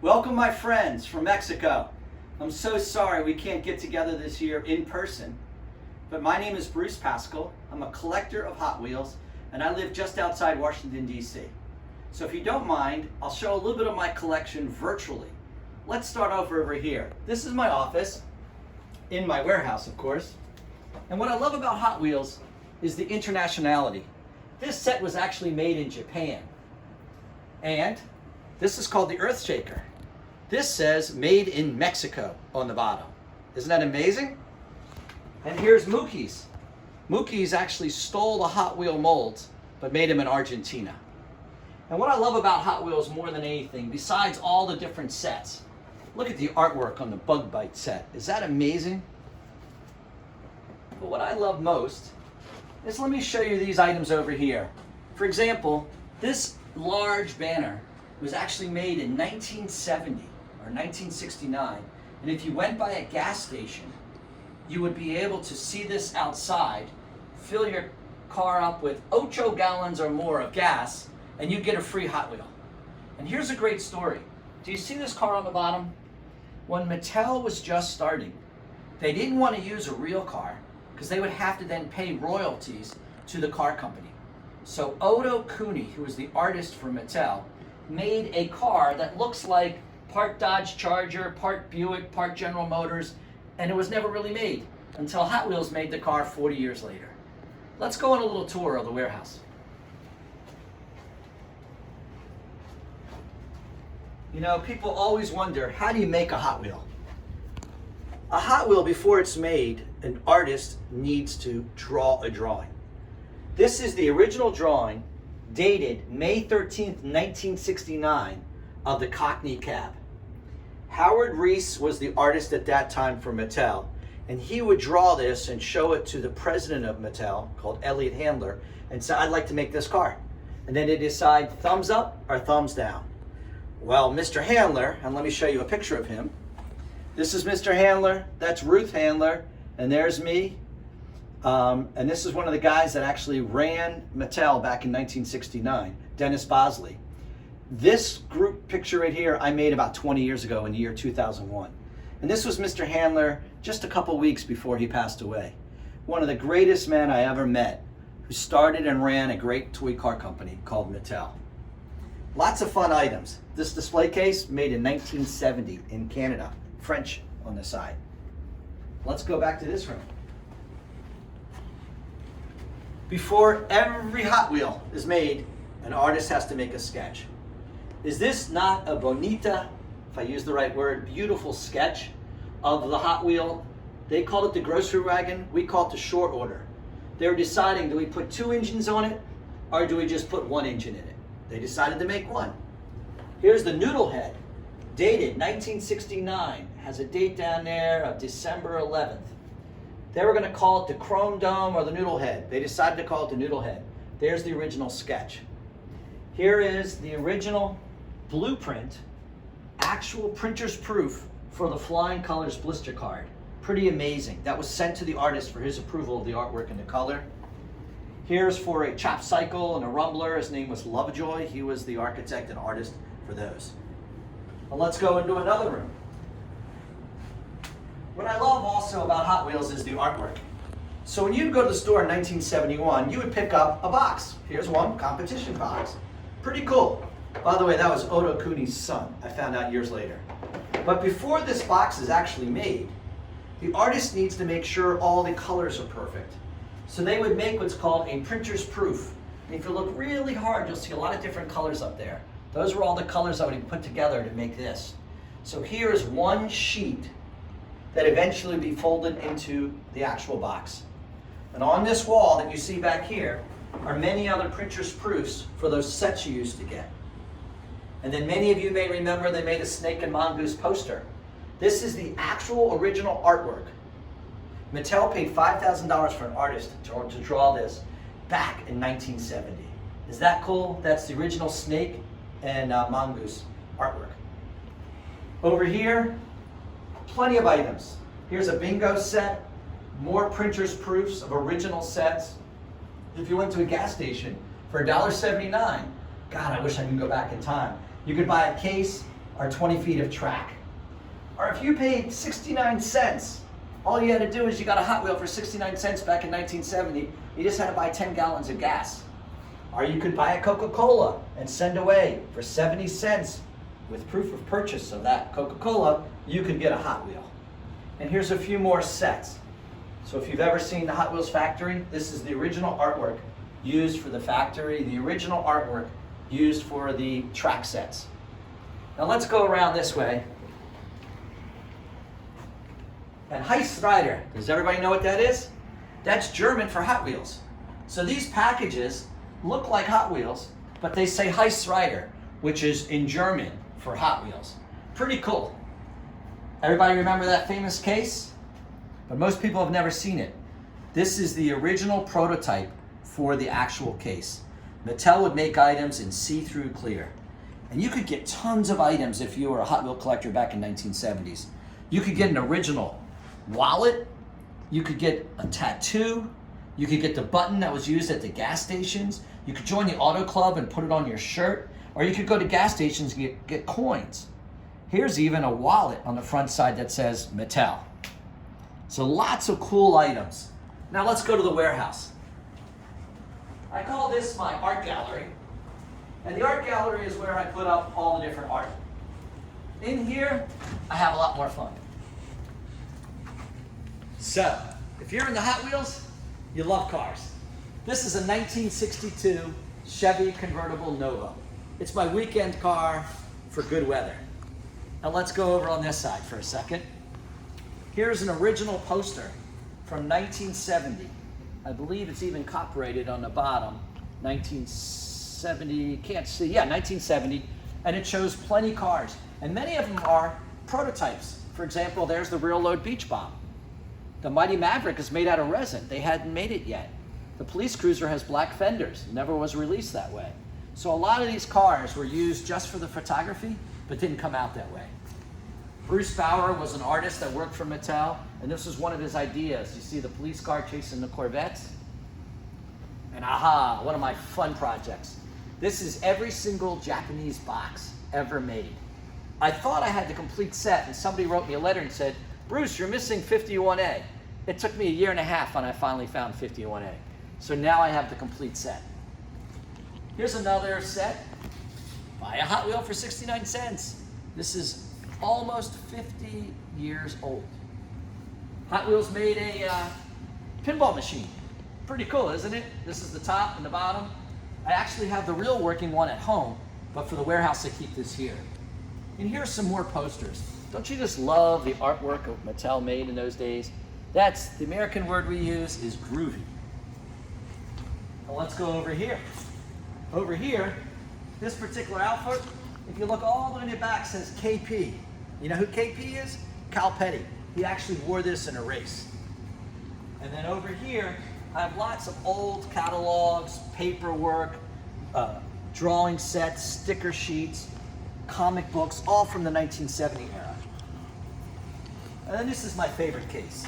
Welcome my friends from Mexico. I'm so sorry we can't get together this year in person, but my name is Bruce Pascal. I'm a collector of Hot Wheels and I live just outside Washington, D.C. So if you don't mind, I'll show a little bit of my collection virtually. Let's start over here. This is my office, in my warehouse of course. And what I love about Hot Wheels is the internationality. This set was actually made in Japan. And this is called the Earthshaker. This says made in Mexico on the bottom. Isn't that amazing? And here's Mookie's. Mookie's actually stole the Hot Wheel molds, but made them in Argentina. And what I love about Hot Wheels more than anything, besides all the different sets, look at the artwork on the Bug Bite set. Is that amazing? But what I love most is, let me show you these items over here. For example, this large banner was actually made in 1970 or 1969, and if you went by a gas station, you would be able to see this outside, fill your car up with 8 gallons or more of gas, and you get a free Hot Wheel. And here's a great story. Do you see this car on the bottom? When Mattel was just starting, they didn't want to use a real car because they would have to then pay royalties to the car company. So Odo Cooney, who was the artist for Mattel, made a car that looks like part Dodge Charger, part Buick, part General Motors, and it was never really made until Hot Wheels made the car 40 years later. Let's go on a little tour of the warehouse. You know, people always wonder, how do you make a Hot Wheel? A Hot Wheel, before it's made, an artist needs to draw a drawing. This is the original drawing dated May 13th, 1969 of the Cockney cab. Howard Reese was the artist at that time for Mattel, and he would draw this and show it to the president of Mattel, called Elliot Handler, and say, I'd like to make this car. And then they decide thumbs up or thumbs down. Well, Mr. Handler, and let me show you a picture of him. This is Mr. Handler, that's Ruth Handler, and there's me. And this is one of the guys that actually ran Mattel back in 1969, Dennis Bosley. This group picture right here I made about 20 years ago in the year 2001. And this was Mr. Handler just a couple weeks before he passed away. One of the greatest men I ever met, who started and ran a great toy car company called Mattel. Lots of fun items. This display case made in 1970 in Canada, French on the side. Let's go back to this room. Before every Hot Wheel is made, an artist has to make a sketch. Is this not a bonita, if I use the right word, beautiful sketch of the Hot Wheel? They called it the grocery wagon, we call it the short order. They were deciding, do we put 2 engines on it, or do we just put 1 engine in it? They decided to make 1. Here's the noodle head, dated 1969, has a date down there of December 11th. They were going to call it the Chrome Dome or the Noodle Head. They decided to call it the Noodle Head. There's the original sketch. Here is the original blueprint, actual printer's proof for the Flying Colors blister card. Pretty amazing. That was sent to the artist for his approval of the artwork and the color. Here's for a chop cycle and a rumbler. His name was Lovejoy. He was the architect and artist for those. Well, let's go into another room. What I love also about Hot Wheels is the artwork. So when you'd go to the store in 1971, you would pick up a box. Here's one, competition box. Pretty cool. By the way, that was Odo Cooney's son. I found out years later. But before this box is actually made, the artist needs to make sure all the colors are perfect. So they would make what's called a printer's proof. And if you look really hard, you'll see a lot of different colors up there. Those were all the colors I would put together to make this. So here is one sheet that eventually be folded into the actual box. And on this wall that you see back here are many other printer's proofs for those sets you used to get. And then many of you may remember they made a Snake and Mongoose poster. This is the actual original artwork. Mattel paid $5,000 for an artist to draw this back in 1970. Is that cool? That's the original Snake and Mongoose artwork. Over here, plenty of items. Here's a bingo set, more printer's proofs of original sets. If you went to a gas station for $1.79, God, I wish I could go back in time. You could buy a case are 20 feet of track. Or if you paid 69 cents, all you had to do is you got a Hot Wheel for 69 cents back in 1970, you just had to buy 10 gallons of gas. Or you could buy a Coca-Cola and send away for 70 cents with proof of purchase of that Coca-Cola, you could get a Hot Wheel. And here's a few more sets. So if you've ever seen the Hot Wheels factory, this is the original artwork used for the factory, the original artwork used for the track sets. Now let's go around this way. And Heissreiter, does everybody know what that is? That's German for Hot Wheels. So these packages look like Hot Wheels, but they say Heissreiter, which is in German for Hot Wheels. Pretty cool. Everybody remember that famous case? But most people have never seen it. This is the original prototype for the actual case. Mattel would make items in see-through clear. And you could get tons of items if you were a Hot Wheel collector back in 1970s. You could get an original wallet, you could get a tattoo, you could get the button that was used at the gas stations, you could join the auto club and put it on your shirt, or you could go to gas stations and get coins. Here's even a wallet on the front side that says Mattel. So lots of cool items. Now let's go to the warehouse. I call this my art gallery. And the art gallery is where I put up all the different art. In here, I have a lot more fun. So, if you're into Hot Wheels, you love cars. This is a 1962 Chevy convertible Nova. It's my weekend car for good weather. Now let's go over on this side for a second. Here's an original poster from 1970. I believe it's even copyrighted on the bottom. 1970, can't see, yeah, 1970. And it shows plenty cars. And many of them are prototypes. For example, there's the Real Load Beach Bomb. The Mighty Maverick is made out of resin. They hadn't made it yet. The police cruiser has black fenders. Never was released that way. So a lot of these cars were used just for the photography, but didn't come out that way. Bruce Bauer was an artist that worked for Mattel, and this was one of his ideas. You see the police car chasing the Corvettes? And aha, one of my fun projects. This is every single Japanese box ever made. I thought I had the complete set, and somebody wrote me a letter and said, Bruce, you're missing 51A. It took me a year and a half and I finally found 51A. So now I have the complete set. Here's another set. Buy a Hot Wheel for 69 cents. This is almost 50 years old. Hot Wheels made a pinball machine. Pretty cool, isn't it? This is the top and the bottom. I actually have the real working one at home, but for the warehouse I keep this here. And here's some more posters. Don't you just love the artwork of Mattel made in those days? That's the American word we use is groovy. Now let's go over here. Over here, this particular outfit, if you look all the way in the back, says KP. You know who KP is? Cal Petty. He actually wore this in a race. And then over here, I have lots of old catalogs, paperwork, drawing sets, sticker sheets, comic books, all from the 1970 era. And then this is my favorite case.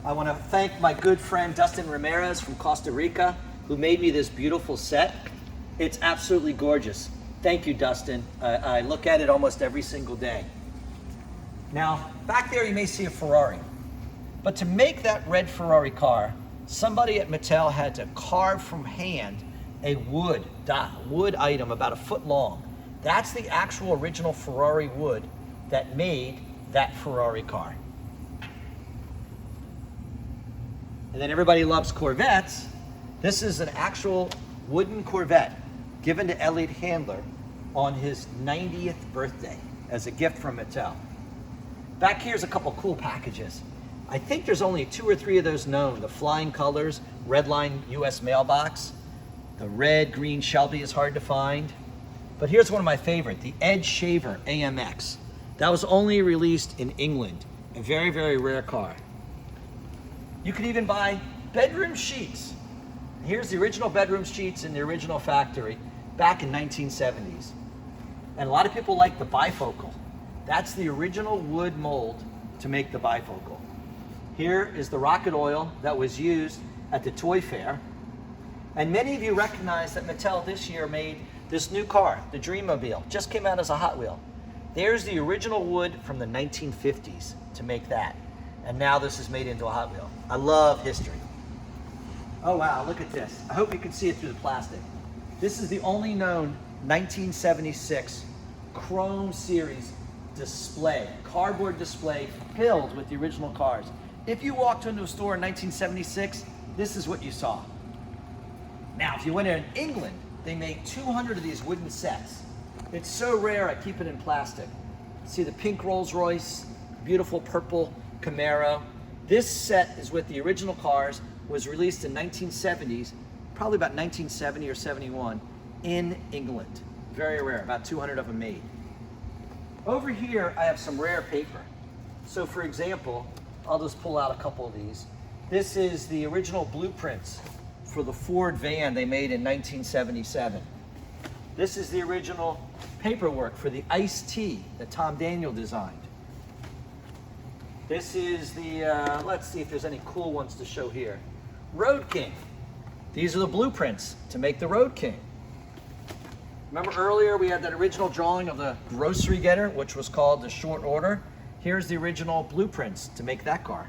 I want to thank my good friend Dustin Ramirez from Costa Rica, who made me this beautiful set. It's absolutely gorgeous. Thank you, Dustin. I look at it almost every single day. Now, back there you may see a Ferrari. But to make that red Ferrari car, somebody at Mattel had to carve from hand a wood item about a foot long. That's the actual original Ferrari wood that made that Ferrari car. And then everybody loves Corvettes. This is an actual wooden Corvette given to Elliott Handler on his 90th birthday as a gift from Mattel. Back here's a couple cool packages. I think there's only 2 or 3 of those known. The Flying Colors, Redline US mailbox. The red, green Shelby is hard to find. But here's one of my favorite, the Ed Shaver AMX. That was only released in England, a very, very rare car. You could even buy bedroom sheets. Here's the original bedroom sheets in the original factory back in 1970s. And a lot of people like the bifocal. That's the original wood mold to make the bifocal. Here is the rocket oil that was used at the Toy Fair. And many of you recognize that Mattel this year made This new car, the Dreammobile, just came out as a Hot Wheel. There's the original wood from the 1950s to make that. And now this is made into a Hot Wheel. I love history. Oh wow, look at this. I hope you can see it through the plastic. This is the only known 1976 Chrome Series display, cardboard display filled with the original cars. If you walked into a store in 1976, this is what you saw. Now, if you went in England, they make 200 of these wooden sets. It's so rare, I keep it in plastic. See the pink Rolls Royce, beautiful purple Camaro. This set is with the original cars, was released in 1970s, probably about 1970 or 71, in England. Very rare, about 200 of them made. Over here, I have some rare paper. So for example, I'll just pull out a couple of these. This is the original blueprints for the Ford van they made in 1977. This is the original paperwork for the Ice-T that Tom Daniel designed. This is the, let's see if there's any cool ones to show here. Road King. These are the blueprints to make the Road King. Remember earlier we had that original drawing of the grocery getter, which was called the Short Order? Here's the original blueprints to make that car.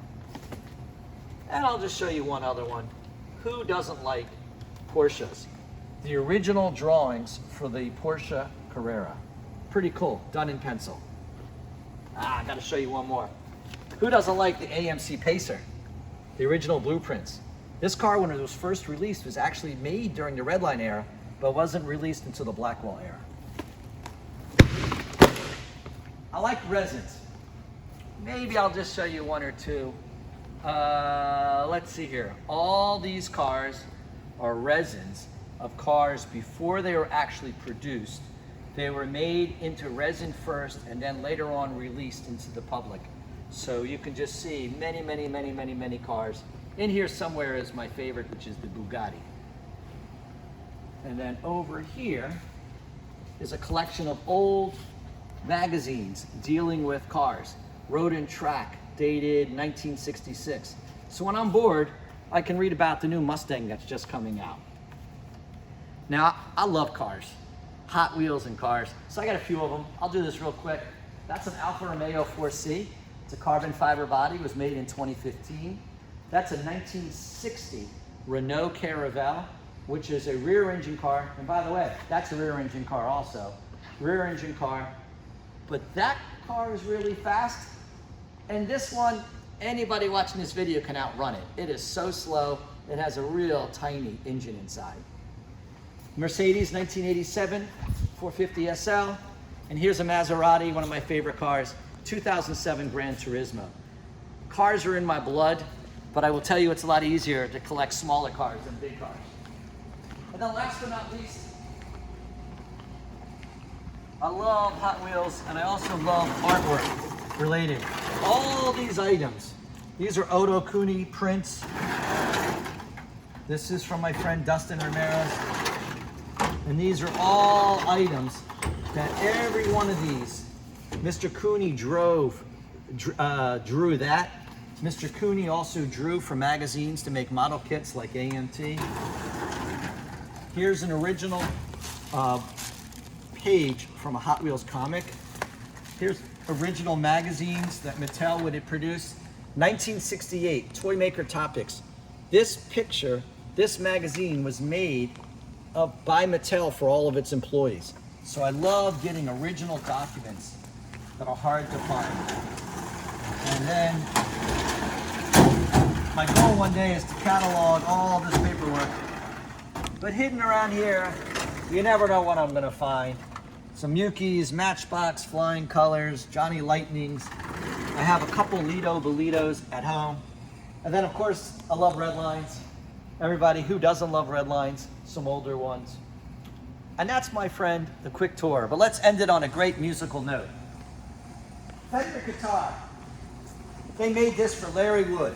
And I'll just show you one other one. Who doesn't like Porsches? The original drawings for the Porsche Carrera. Pretty cool, done in pencil. I gotta show you one more. Who doesn't like the AMC Pacer? The original blueprints. This car, when it was first released, was actually made during the Red Line era, but wasn't released until the Blackwall era. I like resins. Maybe I'll just show you one or two. Let's see here. All these cars are resins of cars before they were actually produced. They were made into resin first and then later on released into the public. So you can just see many, many, many, many, many cars. In here somewhere is my favorite, which is the Bugatti. And then over here is a collection of old magazines dealing with cars. Road and Track, dated 1966. So when I'm bored, I can read about the new Mustang that's just coming out. Now, I love cars, Hot Wheels and cars. So I got a few of them. I'll do this real quick. That's an Alfa Romeo 4C. It's a carbon fiber body, it was made in 2015. That's a 1960 Renault Caravelle, which is a rear engine car. And by the way, that's a rear engine car also. Rear engine car. But that car is really fast. And this one, anybody watching this video can outrun it. It is so slow. It has a real tiny engine inside. Mercedes 1987 450 SL. And here's a Maserati, one of my favorite cars, 2007 Gran Turismo. Cars are in my blood, but I will tell you it's a lot easier to collect smaller cars than big cars. And then last but not least, I love Hot Wheels and I also love artwork related. All these items, these are Oto Kuni prints. This is from my friend Dustin Ramirez. And these are all items that every one of these, Mr. Cooney drew that. Mr. Cooney also drew for magazines to make model kits like AMT. Here's an original page from a Hot Wheels comic. Here's original magazines that Mattel would have produced. 1968, Toy Maker Topics. This picture, this magazine was made by Mattel for all of its employees. So I love getting original documents that are hard to find. And then my goal one day is to catalog all this paperwork. But hidden around here, you never know what I'm gonna find. Some Yukis, Matchbox, Flying Colors, Johnny Lightnings. I have a couple Lido Bolitos at home. And then of course, I love red lines. Everybody who doesn't love red lines, some older ones. And that's, my friend, the quick tour. But let's end it on a great musical note. Fender guitar. They made this for Larry Wood.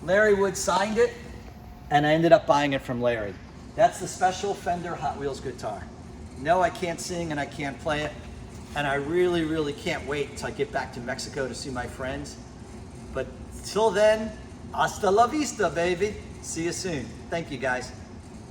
Larry Wood signed it, and I ended up buying it from Larry. That's the special Fender Hot Wheels guitar. No, I can't sing and I can't play it. And I really, really can't wait until I get back to Mexico to see my friends. But till then, hasta la vista, baby. See you soon. Thank you, guys.